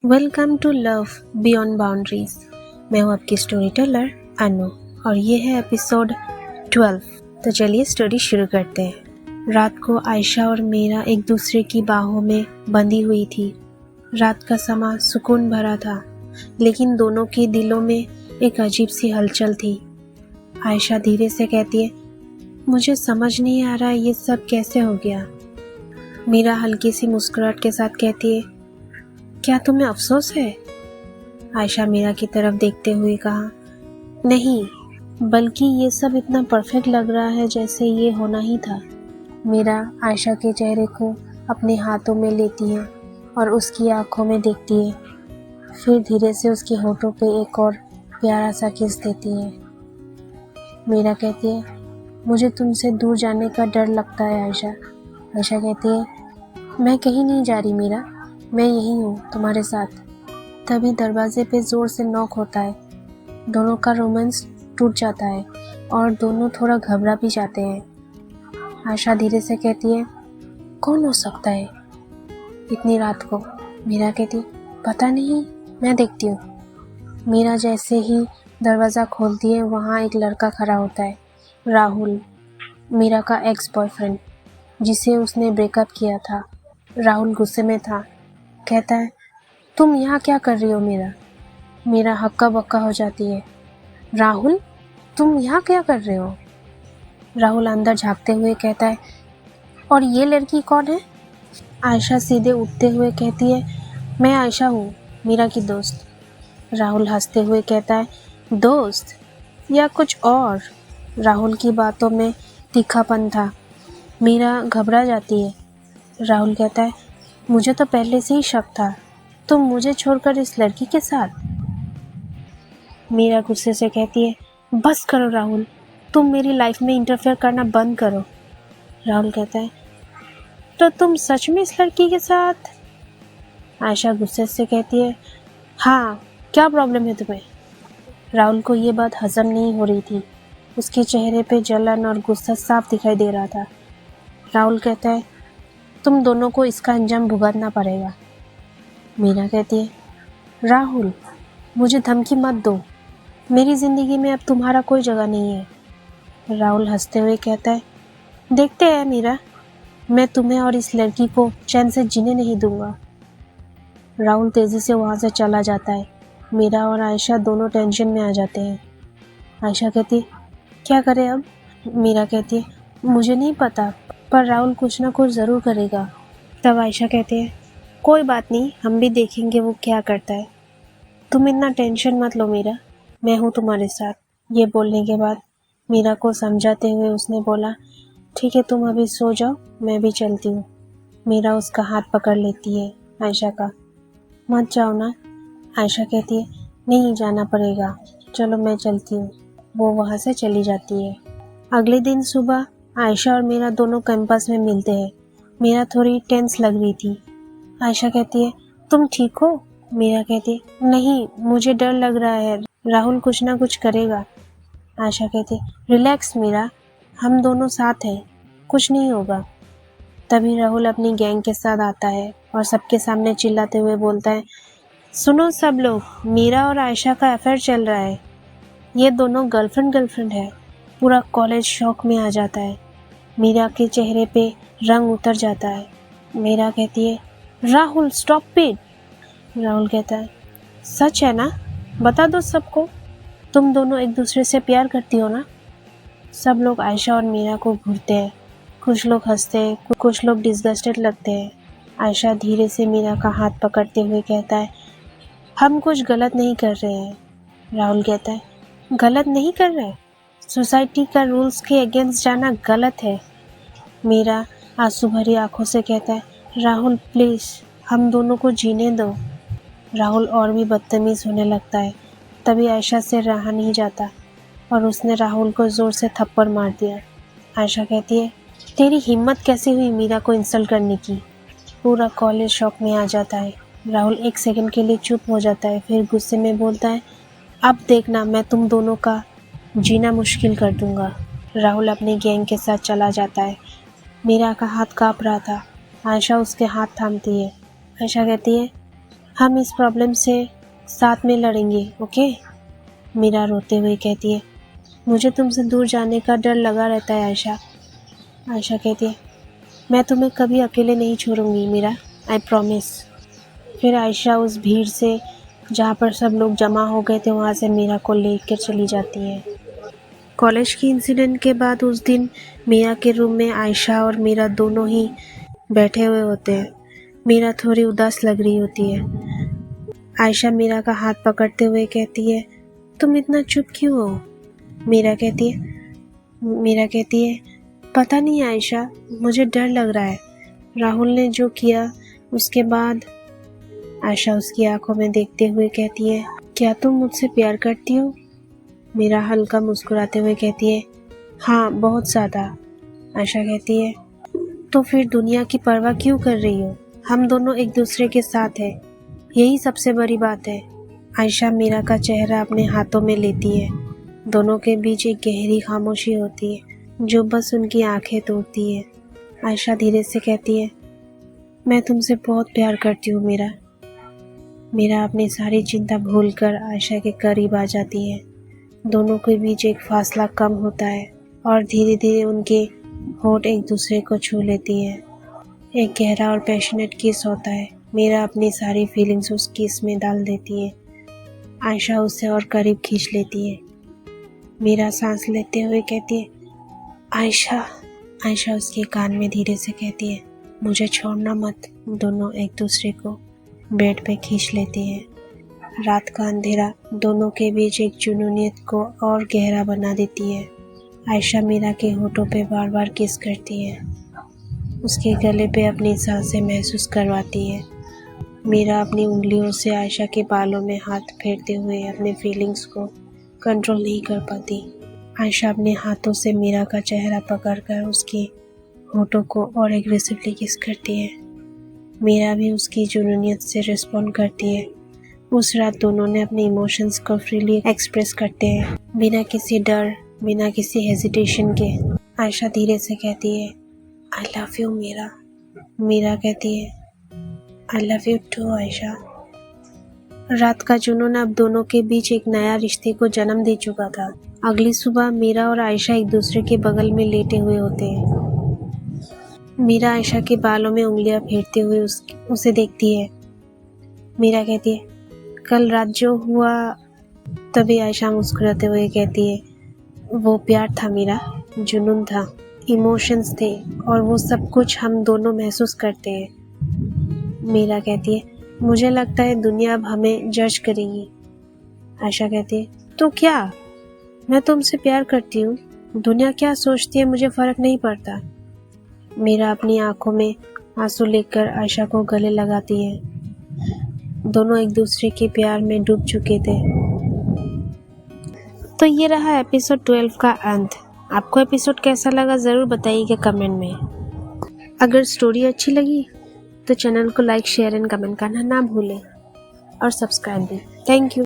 Welcome to love beyond boundaries. मैं हूँ आपकी स्टोरी टेलर अनु और ये है एपिसोड 12। तो चलिए स्टोरी शुरू करते हैं। रात को आयशा और मीरा एक दूसरे की बाहों में बंधी हुई थी। रात का समा सुकून भरा था, लेकिन दोनों के दिलों में एक अजीब सी हलचल थी। आयशा धीरे से कहती है, मुझे समझ नहीं आ रहा ये सब कैसे हो गया। मीरा हल्की सी मुस्कुराहट के साथ कहती है, क्या तुम्हें अफसोस है? आयशा मीरा की तरफ देखते हुए कहा, नहीं, बल्कि ये सब इतना परफेक्ट लग रहा है जैसे ये होना ही था। मीरा आयशा के चेहरे को अपने हाथों में लेती है और उसकी आंखों में देखती है। फिर धीरे से उसके होठों पे एक और प्यारा सा किस देती है। मीरा कहती है, मुझे तुमसे दूर जाने का डर लगता है आयशा। आयशा कहती है, मैं कहीं नहीं जा रही मीरा, मैं यही हूँ तुम्हारे साथ। तभी दरवाजे पे जोर से नॉक होता है। दोनों का रोमांस टूट जाता है और दोनों थोड़ा घबरा भी जाते हैं। आशा धीरे से कहती है, कौन हो सकता है इतनी रात को? मीरा कहती है, पता नहीं, मैं देखती हूँ। मीरा जैसे ही दरवाज़ा खोलती है, वहाँ एक लड़का खड़ा होता है, राहुल, मीरा का एक्स बॉयफ्रेंड, जिसे उसने ब्रेकअप किया था। राहुल गुस्से में था। कहता है, तुम यहाँ क्या कर रही हो मीरा? मीरा हक्का बक्का हो जाती है। राहुल, तुम यहाँ क्या कर रहे हो? राहुल अंदर झांकते हुए कहता है, और ये लड़की कौन है? आयशा सीधे उठते हुए कहती है, मैं आयशा हूँ, मीरा की दोस्त। राहुल हंसते हुए कहता है, दोस्त या कुछ और? राहुल की बातों में तीखापन था। मीरा घबरा जाती है। राहुल कहता है, मुझे तो पहले से ही शक था, तुम मुझे छोड़कर इस लड़की के साथ? मीरा गुस्से से कहती है, बस करो राहुल, तुम मेरी लाइफ में इंटरफेयर करना बंद करो। राहुल कहता है, तो तुम सच में इस लड़की के साथ? आयशा गुस्से से कहती है, हाँ, क्या प्रॉब्लम है तुम्हें? राहुल को ये बात हजम नहीं हो रही थी। उसके चेहरे पे जलन और गुस्सा साफ दिखाई दे रहा था। राहुल कहता है, तुम दोनों को इसका अंजाम भुगतना पड़ेगा। मीरा कहती है, राहुल, मुझे धमकी मत दो, मेरी ज़िंदगी में अब तुम्हारा कोई जगह नहीं है। राहुल हंसते हुए कहता है, देखते हैं मीरा, मैं तुम्हें और इस लड़की को चैन से जीने नहीं दूंगा। राहुल तेज़ी से वहाँ से चला जाता है। मीरा और आयशा दोनों टेंशन में आ जाते हैं। आयशा कहती है, क्या करें अब? मीरा कहती है, मुझे नहीं पता, पर राहुल कुछ ना कुछ ज़रूर करेगा। तब आयशा कहती है, कोई बात नहीं, हम भी देखेंगे वो क्या करता है। तुम इतना टेंशन मत लो मीरा, मैं हूँ तुम्हारे साथ। ये बोलने के बाद मीरा को समझाते हुए उसने बोला, ठीक है, तुम अभी सो जाओ, मैं भी चलती हूँ। मीरा उसका हाथ पकड़ लेती है आयशा का। मत जाओ ना। आयशा कहती है, नहीं जाना पड़ेगा, चलो मैं चलती हूँ। वो वहाँ से चली जाती है। अगले दिन सुबह आयशा और मीरा दोनों कैंपस में मिलते हैं। मीरा थोड़ी टेंस लग रही थी। आयशा कहती है, तुम ठीक हो? मीरा कहती है, नहीं, मुझे डर लग रहा है, राहुल कुछ ना कुछ करेगा। आयशा कहती है, रिलैक्स मीरा, हम दोनों साथ हैं, कुछ नहीं होगा। तभी राहुल अपनी गैंग के साथ आता है और सबके सामने चिल्लाते हुए बोलता है, सुनो सब लोग, मीरा और आयशा का अफेयर चल रहा है, ये दोनों गर्लफ्रेंड है। पूरा कॉलेज शौक में आ जाता है। मीरा के चेहरे पे रंग उतर जाता है। मीरा कहती है, राहुल स्टॉप इट। राहुल कहता है, सच है ना? बता दो सबको, तुम दोनों एक दूसरे से प्यार करती हो ना? सब लोग आयशा और मीरा को घूरते हैं। कुछ लोग हंसते हैं, कुछ लोग डिस्गस्टेड लगते हैं। आयशा धीरे से मीरा का हाथ पकड़ते हुए कहता है, हम कुछ गलत नहीं कर रहे हैं। राहुल कहता है, गलत नहीं कर रहे? सोसाइटी का रूल्स के अगेंस्ट जाना गलत है। मीरा आंसू भरी आंखों से कहता है, राहुल प्लीज़, हम दोनों को जीने दो। राहुल और भी बदतमीज़ होने लगता है। तभी आयशा से रहा नहीं जाता और उसने राहुल को ज़ोर से थप्पड़ मार दिया। आयशा कहती है, तेरी हिम्मत कैसे हुई मीरा को इंसल्ट करने की? पूरा कॉलेज शॉक में आ जाता है। राहुल एक सेकंड के लिए चुप हो जाता है, फिर गुस्से में बोलता है, अब देखना मैं तुम दोनों का जीना मुश्किल कर दूंगा। राहुल अपने गैंग के साथ चला जाता है। मीरा का हाथ काँप रहा था। आयशा उसके हाथ थामती है। आयशा कहती है, हम इस प्रॉब्लम से साथ में लड़ेंगे, ओके? मीरा रोते हुए कहती है, मुझे तुमसे दूर जाने का डर लगा रहता है आयशा। आयशा कहती है, मैं तुम्हें कभी अकेले नहीं छोड़ूंगी मीरा, आई प्रॉमिस। फिर आयशा उस भीड़ से जहाँ पर सब लोग जमा हो गए थे वहाँ से मीरा को लेकर चली जाती है। कॉलेज की इंसिडेंट के बाद उस दिन मीरा के रूम में आयशा और मीरा दोनों ही बैठे हुए होते हैं। मीरा थोड़ी उदास लग रही होती है। आयशा मीरा का हाथ पकड़ते हुए कहती है, तुम इतना चुप क्यों हो? मीरा कहती है पता नहीं आयशा, मुझे डर लग रहा है। राहुल ने जो किया उसके बाद। आयशा उसकी आंखों में देखते हुए कहती है, क्या तुम मुझसे प्यार करती हो? मीरा हल्का मुस्कुराते हुए कहती है, हाँ बहुत ज़्यादा। आयशा कहती है, तो फिर दुनिया की परवाह क्यों कर रही हो? हम दोनों एक दूसरे के साथ हैं, यही सबसे बड़ी बात है। आयशा मीरा का चेहरा अपने हाथों में लेती है। दोनों के बीच एक गहरी खामोशी होती है जो बस उनकी आंखें तोड़ती है। आयशा धीरे से कहती है, मैं तुमसे बहुत प्यार करती हूँ मीरा। मीरा अपनी सारी चिंता भूलकर आयशा के करीब आ जाती है। दोनों के बीच एक फासला कम होता है और धीरे धीरे उनके होंठ एक दूसरे को छू लेती है। एक गहरा और पैशनेट किस होता है। मीरा अपनी सारी फीलिंग्स उस किस में डाल देती है। आयशा उससे और करीब खींच लेती है। मीरा सांस लेते हुए कहती है, आयशा। आयशा उसके कान में धीरे से कहती है, मुझे छोड़ना मत। दोनों एक दूसरे को बेड पे खींच लेती है। रात का अंधेरा दोनों के बीच एक जुनूनियत को और गहरा बना देती है। आयशा मीरा के होठों पे बार बार किस करती है, उसके गले पे अपनी सांसें महसूस करवाती है। मीरा अपनी उंगलियों से आयशा के बालों में हाथ फेरते हुए अपने फीलिंग्स को कंट्रोल नहीं कर पाती। आयशा अपने हाथों से मीरा का चेहरा पकड़कर उसके होठों को और एग्रेसिवली किस करती है। मीरा भी उसकी जुनूनियत से रिस्पॉन्ड करती है। उस रात दोनों ने अपने इमोशंस को फ्रीली एक्सप्रेस करते हैं, बिना किसी डर, बिना किसी हेजिटेशन के। आयशा धीरे से कहती है, I love you Meera. Meera कहती है, I love you too Ayesha. रात का जुनून अब दोनों के बीच एक नया रिश्ते को जन्म दे चुका था। अगली सुबह मीरा और आयशा एक दूसरे के बगल में लेटे हुए होते हैं। मीरा आयशा के बालों में उंगलियां फेरते हुए उसे देखती है। मीरा कहती है, कल रात जो हुआ। तभी आयशा मुस्कुराते हुए कहती है, वो प्यार था मीरा, जुनून था, इमोशंस थे और वो सब कुछ हम दोनों महसूस करते हैं। मीरा कहती है, मुझे लगता है दुनिया अब हमें जज करेगी। आयशा कहती है, तो क्या, मैं तुमसे प्यार करती हूँ, दुनिया क्या सोचती है मुझे फर्क नहीं पड़ता। मीरा अपनी आंखों में आंसू लेकर आयशा को गले लगाती है। दोनों एक दूसरे के प्यार में डूब चुके थे। तो ये रहा एपिसोड 12 का अंत। आपको एपिसोड कैसा लगा ज़रूर बताइएगा कमेंट में। अगर स्टोरी अच्छी लगी तो चैनल को लाइक, शेयर एंड कमेंट करना ना भूलें और सब्सक्राइब भी। Thank you.